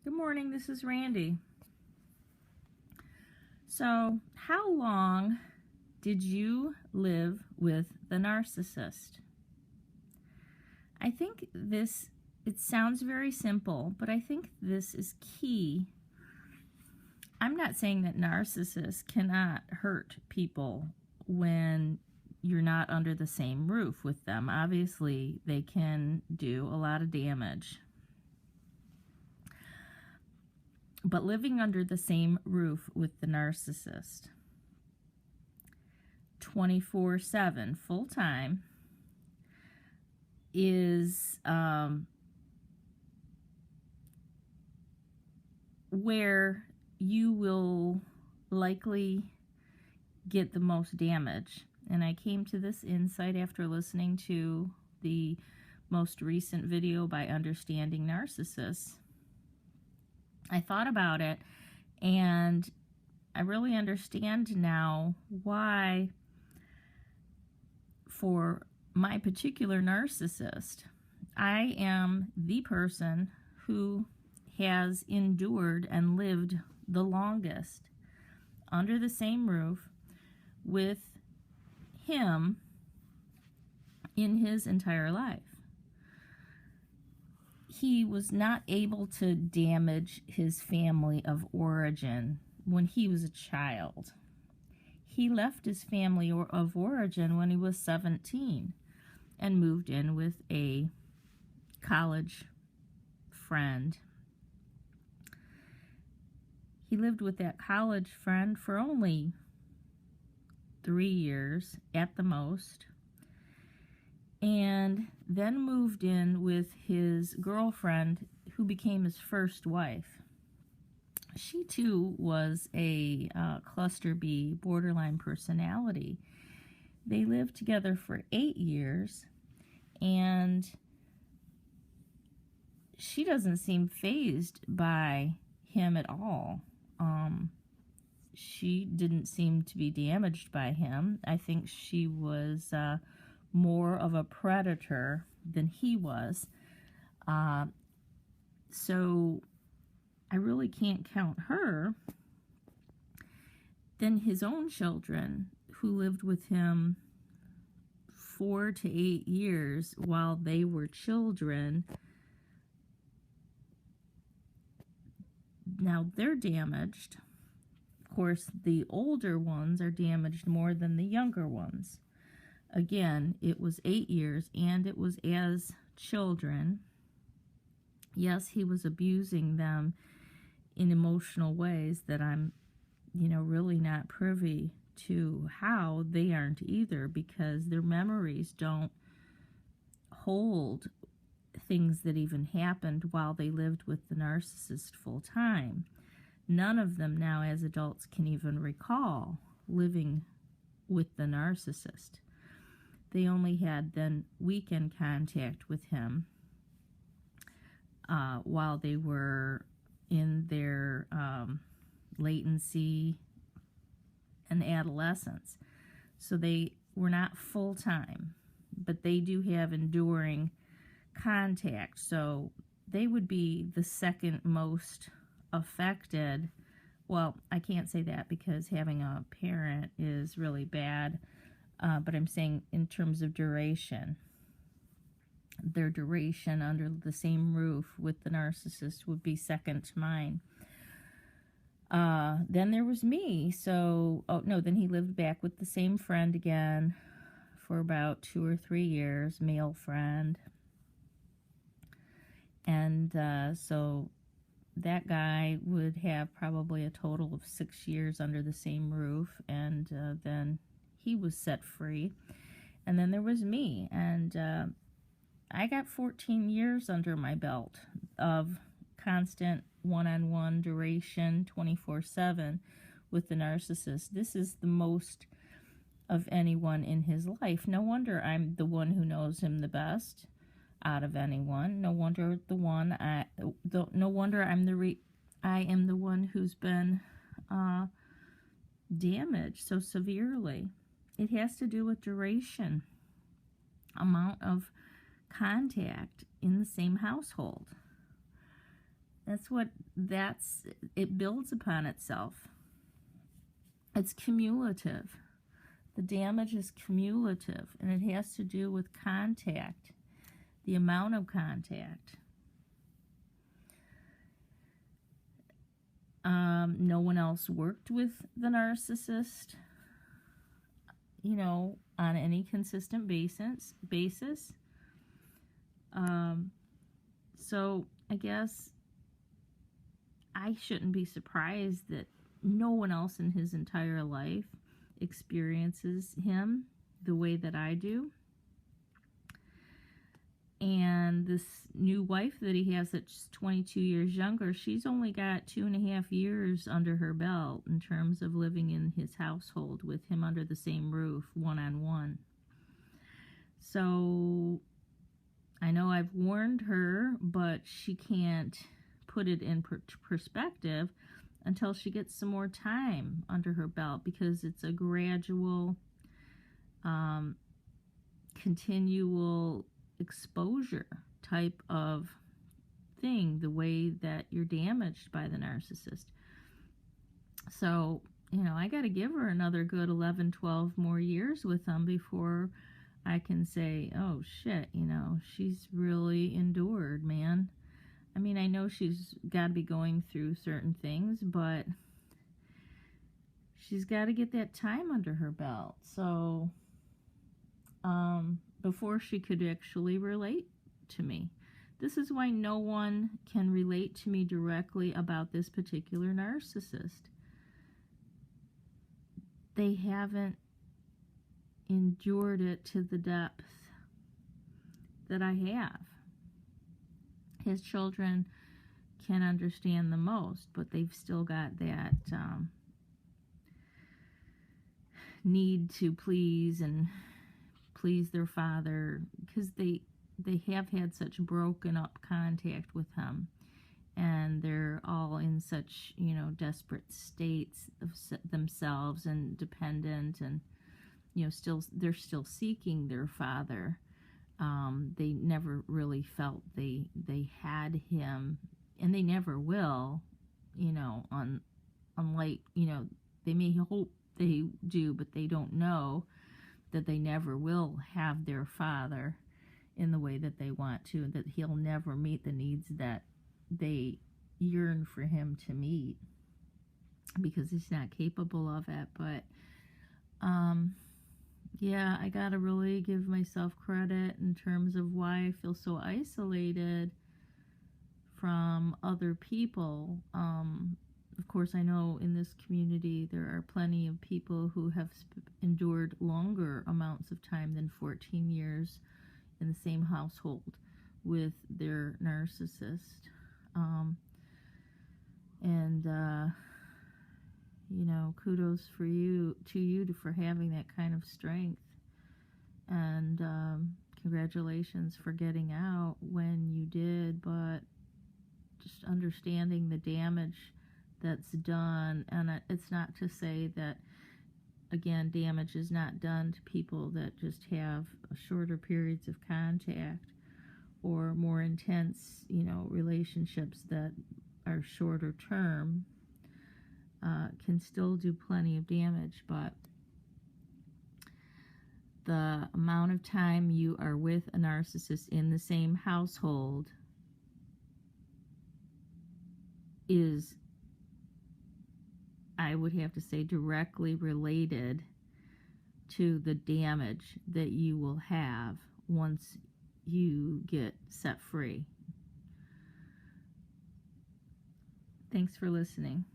Good morning, this is Randy. So, how long did you live with the narcissist? I think it sounds very simple, but I think this is key. I'm not saying that narcissists cannot hurt people when you're not under the same roof with them. Obviously, they can do a lot of damage. But living under the same roof with the narcissist 24/7 full time is where you will likely get the most damage. And I came to this insight after listening to the most recent video by Understanding Narcissists. I thought about it, and I really understand now why, for my particular narcissist, I am the person who has endured and lived the longest under the same roof with him in his entire life. He was not able to damage his family of origin when he was a child. He left his family of origin when he was 17 and moved in with a college friend. He lived with that college friend for only 3 years at the most, and then moved in with his girlfriend, who became his first wife. She too was a cluster B borderline personality. They lived together for 8 years, and she doesn't seem fazed by him at all. She didn't seem to be damaged by him. I think she was more of a predator than he was. So I really can't count her. Then his own children, who lived with him 4 to 8 years while they were children, now they're damaged. Of course, the older ones are damaged more than the younger ones. Again, it was 8 years, and it was as children. Yes, he was abusing them in emotional ways that I'm, really not privy to how. They aren't either, because their memories don't hold things that even happened while they lived with the narcissist full time. None of them now as adults can even recall living with the narcissist. They only had then weekend contact with him while they were in their latency and adolescence. So they were not full-time, but they do have enduring contact. So they would be the second most affected. Well, I can't say that because having a parent is really bad. But I'm saying in terms of duration, their duration under the same roof with the narcissist would be second to mine. Then there was me. Then he lived back with the same friend again for about 2 or 3 years, male friend. And so that guy would have probably a total of 6 years under the same roof, and then he was set free. And then there was me, and I got 14 years under my belt of constant one-on-one duration 24/7 with the narcissist. This is the most of anyone in his life. No wonder I'm the one who knows him the best out of anyone. No wonder I am the one who's been damaged so severely. It has to do with duration, amount of contact in the same household. it builds upon itself. It's cumulative. The damage is cumulative, and it has to do with contact, the amount of contact. No one else worked with the narcissist, on any consistent basis. So I guess I shouldn't be surprised that no one else in his entire life experiences him the way that I do. And this new wife that he has that's 22 years younger, she's only got 2.5 years under her belt in terms of living in his household with him under the same roof, one-on-one. So I know I've warned her, but she can't put it in perspective until she gets some more time under her belt, because it's a gradual, continual exposure type of thing, the way that you're damaged by the narcissist. So, I got to give her another good 11, 12 more years with them before I can say, oh shit, she's really endured, man. I mean, I know she's got to be going through certain things, but she's got to get that time under her belt. So, before she could actually relate to me. This is why no one can relate to me directly about this particular narcissist. They haven't endured it to the depth that I have. His children can understand the most, but they've still got that need to please their father, because they have had such broken up contact with him, and they're all in such desperate states of themselves and dependent, and they're still seeking their father. They never really felt they had him, and they never will, unlike, they may hope they do, but they don't know that they never will have their father in the way that they want to, that he'll never meet the needs that they yearn for him to meet, because he's not capable of it. But yeah, I gotta really give myself credit in terms of why I feel so isolated from other people. Of course, I know in this community there are plenty of people who have endured longer amounts of time than 14 years in the same household with their narcissist. Kudos to you for having that kind of strength. And congratulations for getting out when you did, but just understanding the damage that's done. And it's not to say that, again, damage is not done to people that just have shorter periods of contact or more intense, relationships that are shorter term, can still do plenty of damage. But the amount of time you are with a narcissist in the same household is, I would have to say, directly related to the damage that you will have once you get set free. Thanks for listening.